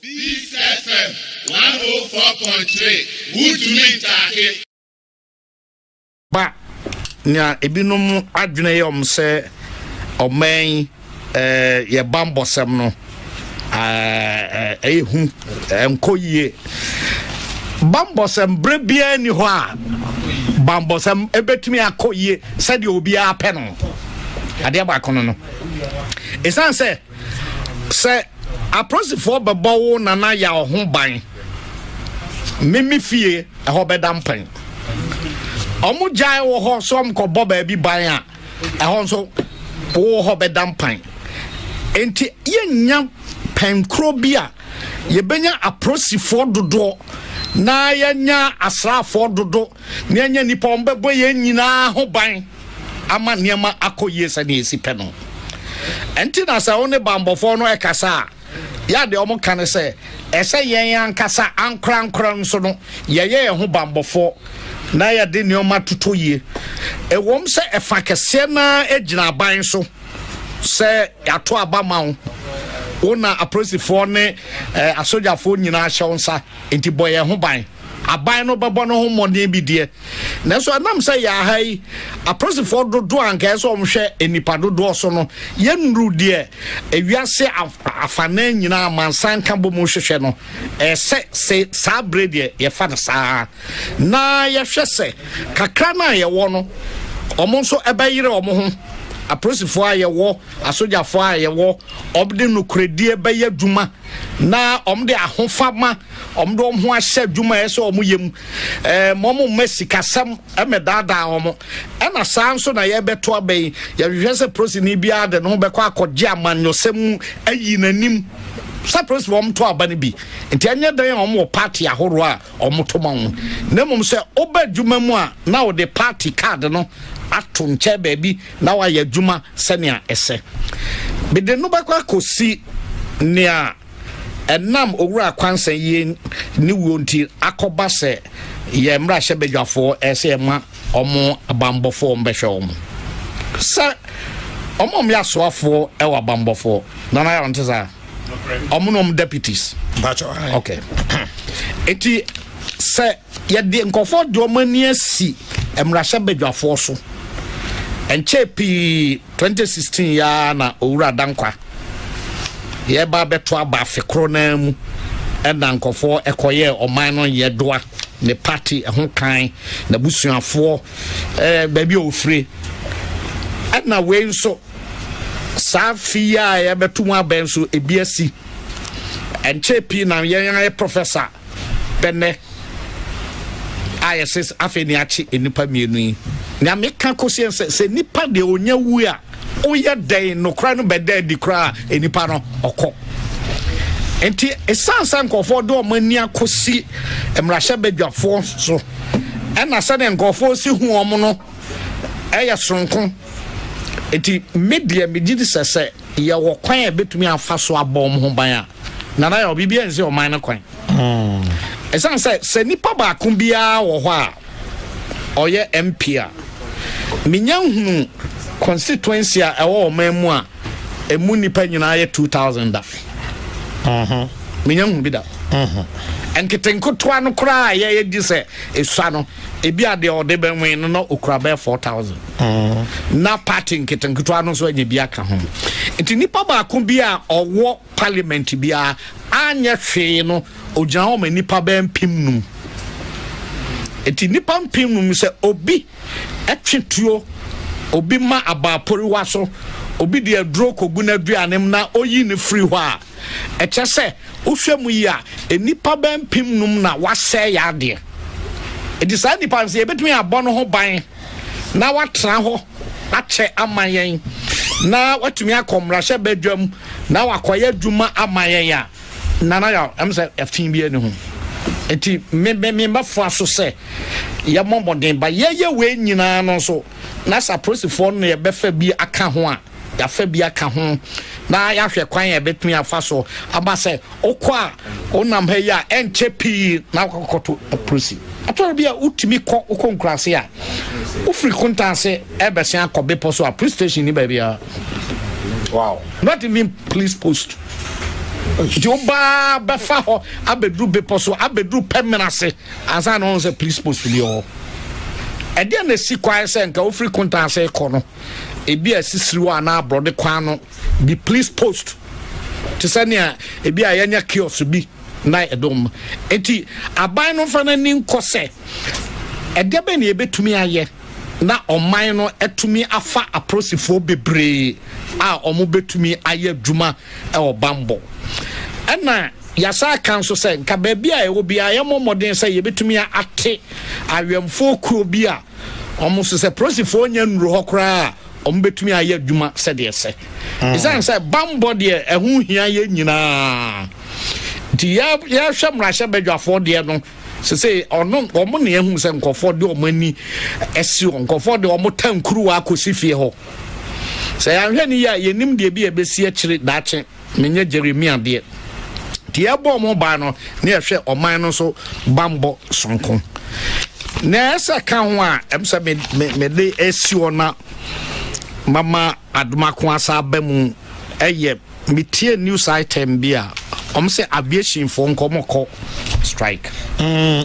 Peace FM 104.3 Woodmeat Take. Ba nya ebinom adwene yom se oman ye bambosem no ehu enkoyie bambosem brebia ni ho a bambosem ebetumi akoyie se de obi apɛ no ade ba kono no esan se aprosifo bebo nana ya ho ban memi fie ho bedampan omu jai wo ho so mko boba bi ban a ho so wo ho bedampan enti yenya penkro bi a yebenya aprosifo dodo na yenya asrafo dodo na yenya nipa ombebo ye nyina ho ban ama niema akoye sa ne esi pe no enti na sa one bambofo no ekasa ya de omo kan se ese yen ankasa ankrankran so no ye ho bambofo na ya de nioma tutoye ewom se efa kese na ejina ban so se yato abama ona aprosifo ne asojafo nyina hyewonsa enti boye ho ban aban no bebo no ho modern bi de na so anam se ya hai aprosifo dodo anka so omhwe enipa dodo so no yenru de ewiase afana nyina mansan ka bo mu hwehwe no se sabre de ye fa na sa na ye hwese kakra na ye wo no omo so ebayire omo ho aprosifo ayewo asojafo ayewo obde no kredie beye dwuma na omde ahofama omde omho ahye dwuma ese omuyem momo mesikasam emedada omo ena sanso na ye beto abai ye hwese prosini bia de no bekọ akọje amanyosem ayi nanim sa prosifo omto abane bi enti anya dan omo party ahoro a omo to ma ho na mom se oba dwuma mu a na wo de party card no ato nche baby na wa ya dwuma senia ese bede no bakwa kosi nia enam owura kwansan ye ni wonti akoba se ye mra hye bedwafo ese ma omo abambofo mbehwe omo sa omo mya soafo e wa bambofo na na ya ntesa omo no deputies okay eti se ye de nkofo de omo ni asi emra hye bedwafo so enchepi 2016 ya na owura dankwa ye ba beto aba fekro na mu ena nkofo ekoye oman no ye doa ne party ho kan na busuafo baabi ofre ena we nso safia ye beto mu aba nso ebiasi enchepi na ye professor benne ISS afeni achi enipa mienu yi na meka kosiense se nipa de onya wu a oye den no kra no beda di kra enipa no okọ enti esansa nkofo do mani akosi emrahye bedwafo so ena se ne nkofo si hu omo no eye sonko enti media megidi sese ye wo kwan e betumi afa so abom ho ban a na ya obi bia nse o man no kwan esansa se nipa ba kun bia wo ho a oye MP a minyanhu constituency a ewo memu a emu nipa nyina ye 2000 da minyanhu bi da enketenkoto ano kra ye di se esua no ebi ade ode benwen no okura be 4000 na party enketenkoto ano so anya bi aka ho enti nipa ba kun bia owo parliament bia anya hwe no ogyan o nipa ba mpim num eti nipa mpim num se obi etwetuo obi ma abapori waso obi de aduro kogu na duanem na oyi ne free ho a eche se ohwemu yi a enipa ba mpim num na wase ya de edi sa nipa se ebetumi abon ho ban na watra ho ache amayen na watumi akomra hye badwam na wakoya dwuma amayen ya nana ya amse afin bi ene ho eti me mafo so se ya momboden ba ye we nyina no so na sa prosifo no ye befa bi aka ho a ya fa bi aka ho na ya hwe kwan ye betumi afa so aba se okwa onam ha ya enchepi na kokoto prosi atoro bia utimi ko okonkrase a ufri kontanse ebese akobe poso a police station ni ba bia wow not even police post Joba befa ho abedru beposo abedru pemenase ansa no say police post li ho e de na si kwai say nka ofri konta say kono e bi asisiri wa na brode kwan no bi police post to sania e bi ayanya kiosk bi na edom enti aban no fa na ni nkose e de be na ebetumi aye na oman no etumi afa aprosifo bebre a omo betumi aye adwuma e obambo ena yasa kan so se nka ba bia e wo bia ye momoden se ye betumi ate awemfo kuro bia omo so se aprosifo nya nuru hokra omo betumi aye adwuma se de se isan se bambo de ehu hia ye nyina ti ya hwamra hye badwafo de no se ono omo ne ehu se nkofo de omo ani esi nkofo de omo tankuru wa akosifie ho se ya hwe ni ya yenim de bi ebesi akire daache menye Jeremia de ti ebo mo ba no ne hwe oman no so bambo sonko na esa ka ho a emse me de esi ona mama adumako asa abamu eye metie news item bia omse aviation for nkomoko strike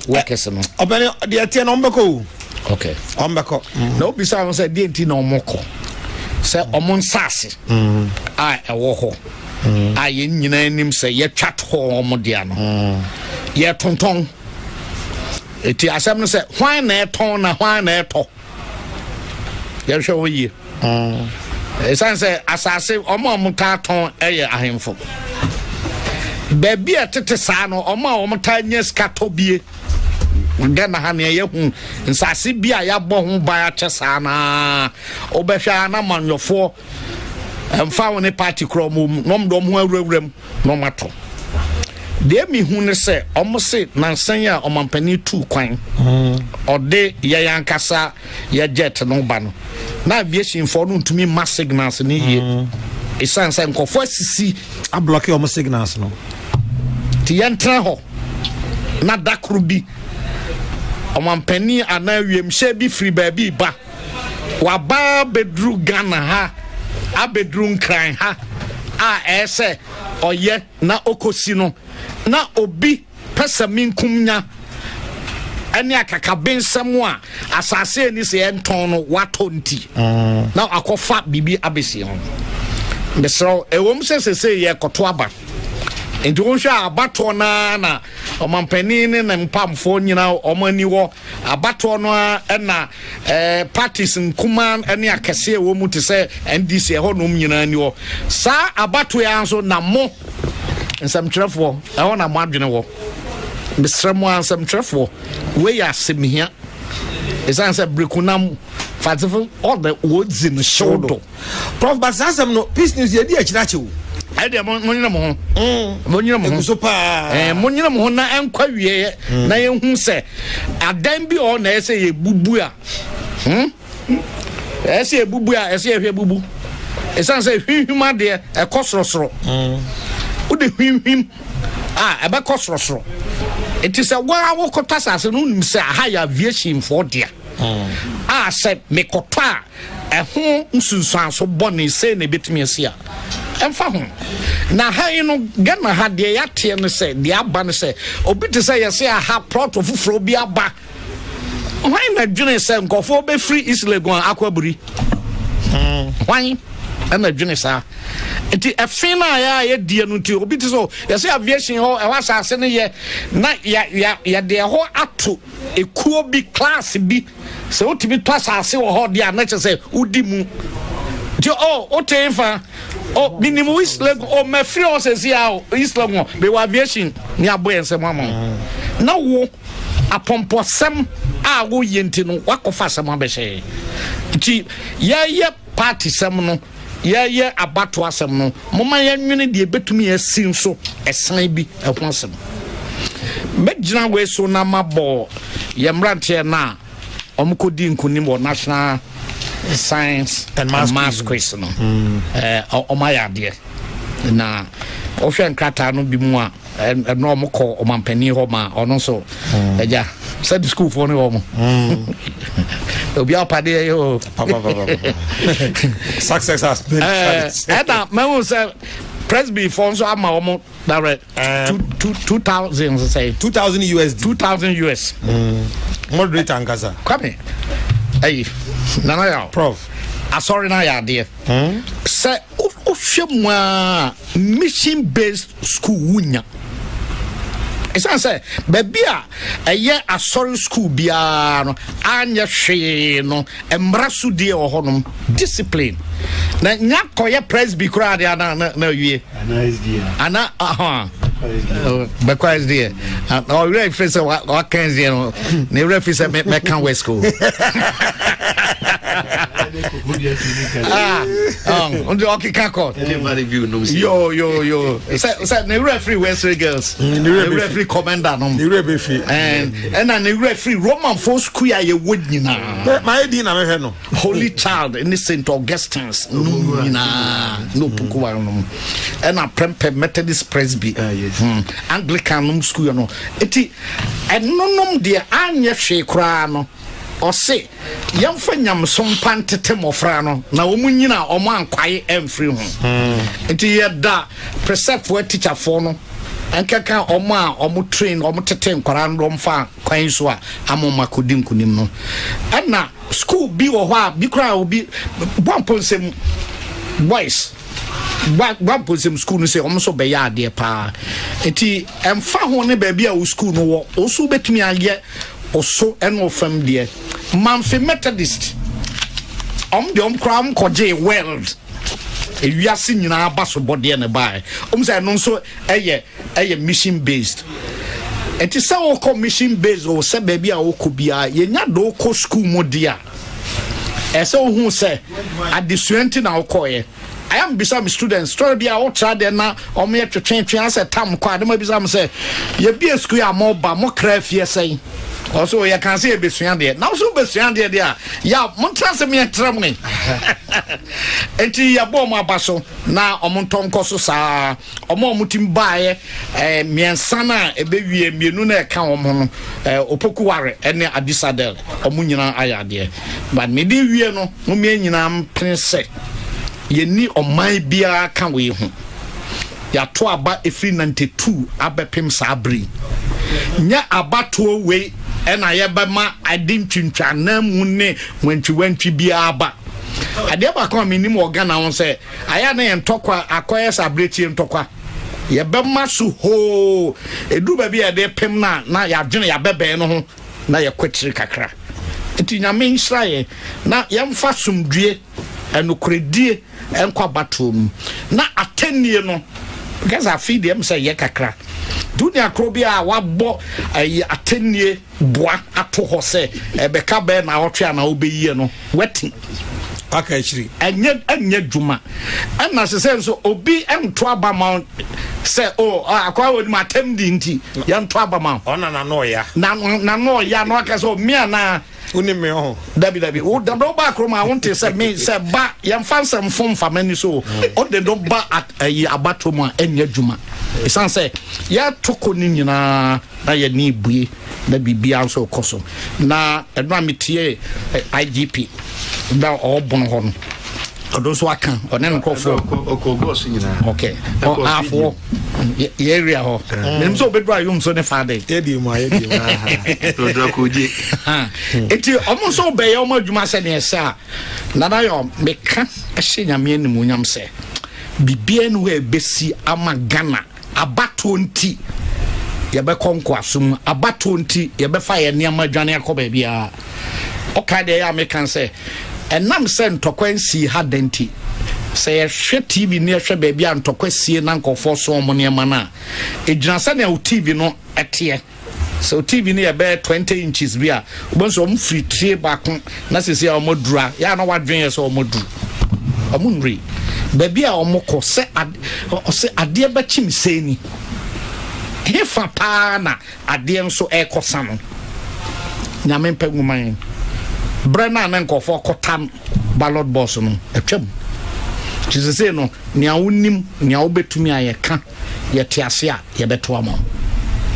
workers no obere de tie no mbeko okay ombeko na obi sa say de enti na omoko say omon sase a ewo ho a ye nyina nim say ye twat ho omode ano ye tonton eti asem no say hwan na eton na hwan na eto ye hwe wo yi esan say asase omo ta ton eye ahemfo baby atete saa no omo ta nya skato bie ngana ha ne ye hu nsase bia ya bo ho ba ya che saa na obehwa na manyofo emfa woni party kro mum nom dom ho awurawuram no mato de mi hu ne se omo se nansan ya omampani tu kwan ode ye yankasa ye jet no ba no na aviation for no ntumi ma signals ne ye esan say nkofo asisi a block your signals no ti yantra ho na dakru bi omampani anawiem hye bi free baby ba wa ba bedru Ghana ha abedru nkran ha a ese oye na okosi no na obi pesa minkumnya ene akakabensam a asase ni se enton no watonti na akofa bibi abesi ho besro ewom se ye koto aba enti wonhwa abato na omampani ne na mpamfo nyina omani wo abato no na parties nkuma ene akese wo mu te se NDC ho no nyina ni wo sa abato ya nso na mo nsamtwerefo ho na mo adwene wo besremo nsamtwerefo we ya semihia esanse brekunam fatiful all the woods in shoulder prof basasem no peace news ye di akirache ade monyina mo ho monyina mo ho so pa monyina mo ho na enkwa wie na ye hu se adan bi o na ese ye bubu a ese ye bubu a ese ye hwe bubu esanse hwihwima de e kosorosoro wo de hwihwim a ebe kosorosoro etise wa wo kotasase no nim se aha ya aviation for dia a se mekota eho nsunsuan so bone se na betimi asia emfa ho na ha no Ghana ha de yate no se de aba no se obi te se yese aha proto fufuro bi aba why na dwene se nkofo be free islegon akwaburi why ana dwene sa enti efina ya die no ti obi te so yese aviation ho e wasa ase ne ye na ya de ho ato ekuo bi class bi se otimi to asase wo ho de na che se udi mu ti o tefa o minimum islam o me free o se sia islam be aviation ni aboyense mama na wo apomposem a wo yenti no wakofa sem abehye ti ye party sem no ye abato asem no moma ye nwene de betumi asin so esan bi ehwasem megina we so na mabo ye mrante na omkodi nkunim wo national science and math quiz no omayade na ohwe nkrata no bi mu a no omko omampani ho ma ono so eja said school for no mo obi apade yo success has been Eda me won say presby for so ama omo Direct. 2,000 say 2,000 USD. 2,000 US. Moderate and Gaza. Come hey, Nana ya. Prof. Sorry na ya dear. Say o mission based school wunya. Esan say baby a ye asori school bia no anya hwe no emraso die wo honom discipline na nya koye presby kura de na wie ana because there oh really face what can you know ne reference me can west school on the okay kako yo say ne referee west girls ne referee commander no The referee and ne referee Roman for school ya wood nyina my ID na me no Holy Child in St. Augustine's no pukuwa no and a Prempeh Methodist Presby Anglican school no eti enonom de anya hwe kra no o se yamfa nyamsom pantete mofra no na wo munyina o mo ankwae emfri ho eti yeda precept for teacher for no ankaka omo a omo train omo tete nkwara ndo mfa kwan so a amoma kodim kunim no ana school bi wo ho a bi kra obi bomponsem boys Baptism school no say omo so be ya ade pa enti emfa ho ne ba bia wo school no wo oso betumi aye oso eno fam de manfe Methodist de kram koje world ewiase nyina abaso bode ne bai say no so eye mission based enti say wo mission based o say ba bia wo ko bia ye nya do ko school mo dia ese wo hu say adisuenti na wo koye I am beside my students. Story be out there now. Or me to train as a tam quad. Maybe some say, you be a school more by more craft, yes, say. Also, you can see a bit there. Now, so best there. Yeah, Montras me a troubling. And ya bomb my basso. Now, a monton cossa, or more mutim buy me and sana, a baby, a mununa count opokuare, and a disadel, or munina aya dear. But maybe we no, muminam prince. Ye ni omai bia kan we ho ya to aba efri 92 abepem sabri nya abato we ena ye ba ma adintwintwa na mu ne wantwi bia aba ade ba kan minim organa won say aya na ye ntokwa akoye sabreti ntokwa ye be ma su ho edu ba bia de pem na ya dwene ya bebe no ho na ye kwetiri kakra etinya me nsraye na ye mfa sumdue enukredie enkwa batom na atenie no because I feed them say ye kakra dunia krobia wabo atenie boa ato ho se ebeka be na otwe na obeyi no wetin aka chiri anya dwuma ana se so obi ento abama se akwa woni matem di nti ya ento abama ona na no ya no aka so me na uni me ho dabi o da do ba kroma wonte se me se ba yam fansam fom famani so o de do ba at abatom a anya dwuma esan se ya toko ni nyina na ye ni bue na bibia so koso na eno ametie IGP da obon ho no odo so aka onen krofo okogos nyina okay afo ye area ho nem so bedra yum so ne fade e di mu to do koji eti omo so be ye omo adwuma se ne esa na na yo meka ehye nyame anim nyam se bibia no we besi ama Ghana abato nti ye be konko asum abato nti ye be fa ye ne amadwane akoba bia okay de ya mekan se enam se ntokwansi ha denti se ye hwe TV ne hwe ba bia ntokwasie na nkofo so mo ne ma na ejina se na TV no etie so TV ne ye be 20 inches bia ubonso om free tray back na se ya omodura ya na wadwen ye so omoduru omunri ba bia omoko se ade ba chimseni hefa pa na ade nso ekosa no nyame mpagumman Brena na nkofo kotam ballot box no atwam tizese no nia wonim nia obetumi ayeka yete ase a ye beto ama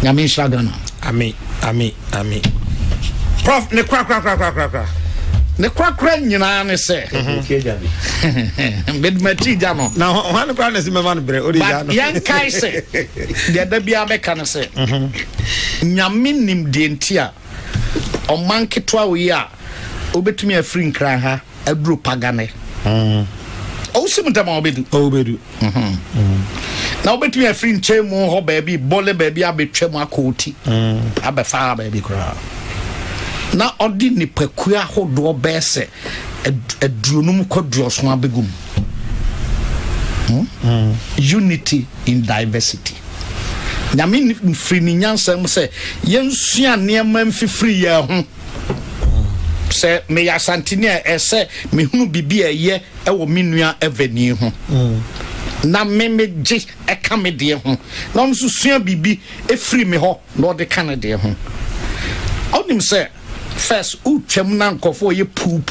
nyame nshagana ami Prof ne kwa ne kwakra nyina ne se bedmati jano na wan kwa na si mema no bre odi jano yan kai se de da bia be kan se nyame nim de ntia o manketwa we a obetumi afri nkran ha aduru pagane o simutama obedu na obetumi afri nchemu ho baabi bole baabi abetwam akoti abefa baabi kra na odi ni pakua hodo bese adurunum kodroso abegum unity in diversity nyame free ni nyansam se yensua niema mfifiri ya ho se me ya santini ese me hunu bibia ye ewo menua eveni ho na memeje eka me de ho na msusua bibi efiri me ho na ode kan de ho onim se first utwem na nkofo ye pu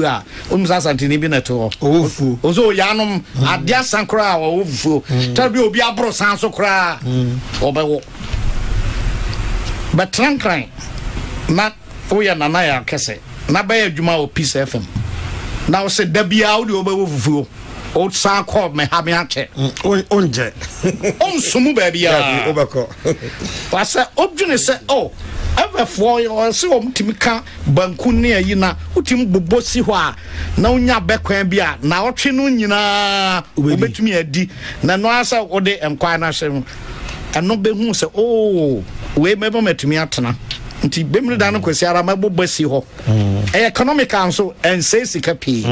a onimsa santini bi na to ofu ozo yanom adia sankra ofu tabi obi abro sanso kra obewo batrankran na oya nana ya kese na ba adwuma o Peace FM na o se dabia o de obewo fufuo o san call me ha me ache onje onsumu ba bia obako wasa odwene se o ever for you se o mtimika banku ne ayi na utim bobosi ho a na unya bekwan bia na otwe no nyina obetumi adi na no asa o de enkwa na hye eno behu se o we mebo matumi atena nti bemre da no kwesi ara mabobosi ho economical so ense sika pi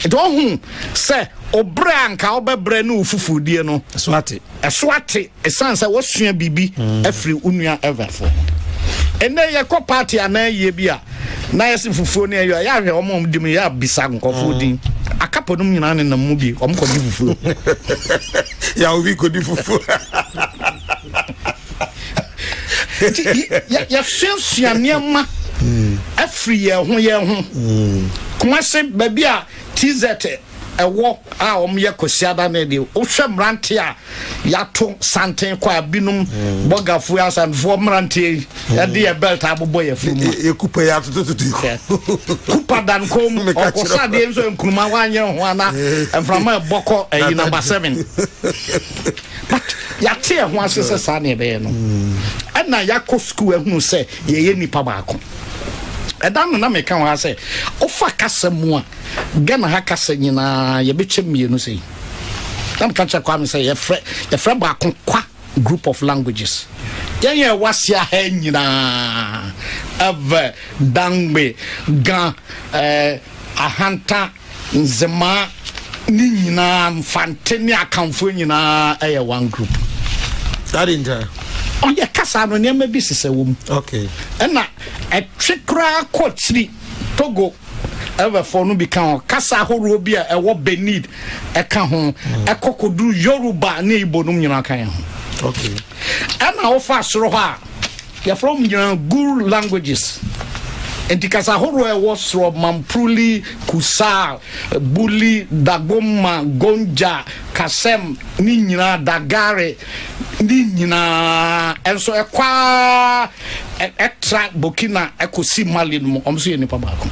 it ohu se obra anka obebre na ufufudie no swate esanse wosua bibi afri unua everfo ene ye ko party anaye bia na yesi fufuo ne ayo ya hwe omom dim ya bisa nkofo din akapo num nyina ne nam mu bi omko di fufuo ya obi ko di fufuo ya sensia niema afri ye ho kuma se baby a tz ewo a omye kosiada na de ohwe mrante a yato santen kwa binum bogafu asanfo mrante ya de ye belt abobo ye furu e kupa ya tututu kupa dan kom okosa de enso nkruma wanye ho ana enframa boko eyi number 7 but ya tie ho asese sa na be no na yakọ school ehunu se ye nipa baako edan na me kan wa se ofa kasemu a gana ha kasa nyina ye betwem mienu sei nam kan cha kwa me se ye fre baako kwa group of languages ye wasia ha nyina ave dangbe ga ahanta nzema ni nyina mfante ni akamfo nyina eye one group that inter on ya kasa no ne bi sese wom okay na etwekra kotri Togo ever for no become kasa horo bi a ewo Benin eka ho ekokodu Yoruba na Igbo no nyina kan ho okay na ofa soro ha ya from nyina good languages entikasa horo ewo soro Mampruli Kusa Buli Dagoma Gonja Kasem ni nyina Dagare ni nyina enso ekwa etra Burkina ekosi Mali no omso ye nipa baako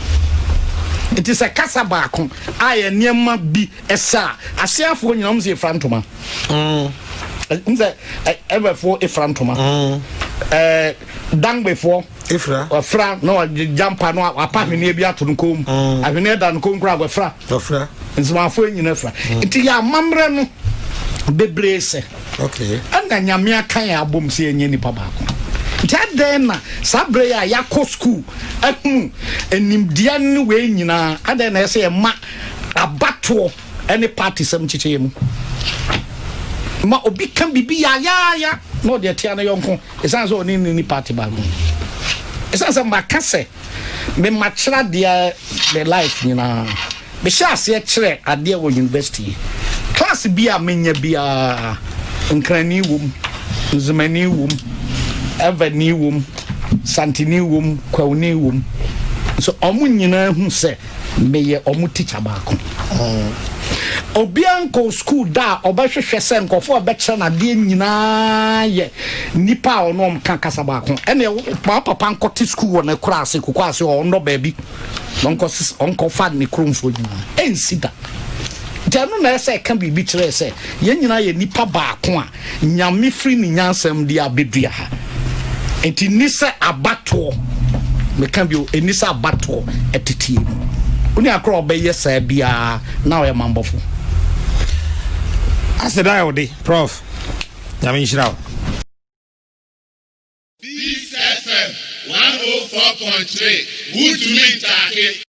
it is a kasa baako aye niema bi esa asiafo nyina omso ye frantoma nze everfo e frantoma dangbefo fra no jampa no apahwene bi ato nkom ahwene da nkom kra agwafra nzimafo nyina fra nti ya mamre no bebrese okay anga nyame akan ya abom se enye nipa baako ntaden na sabre ya yakọ school ahunu enimdia ne we nyina aden na ese ma abato any party sam chiche mu ma obi kan bibi ya no de tia na yonko esan so ni party baako esan so makase me machra dia the life nyina me sha se kire ade wo university class bia menya bia nkrani wom nzumani wom evani wom santini wom kwawni wom so omu nyina hu se meye omu teacher baako obianko school da obehwehwe se nkofo obekye na de nyina ye nipa onom kan kasaba ko ene papa nkote school wona kura ase kokwase ondo baabi onko fa ne kromfo nyina ensida janu na ese kan bibi kire se ye nyina ye nipa baako a nyame firi ni nyansam dia bedua ha enti nisa abato me kan bi enisa abato etitie oni akro obeye sa bia na o mambofo aseda odi prof nyame nshirawo This FM 104.3 Would you mean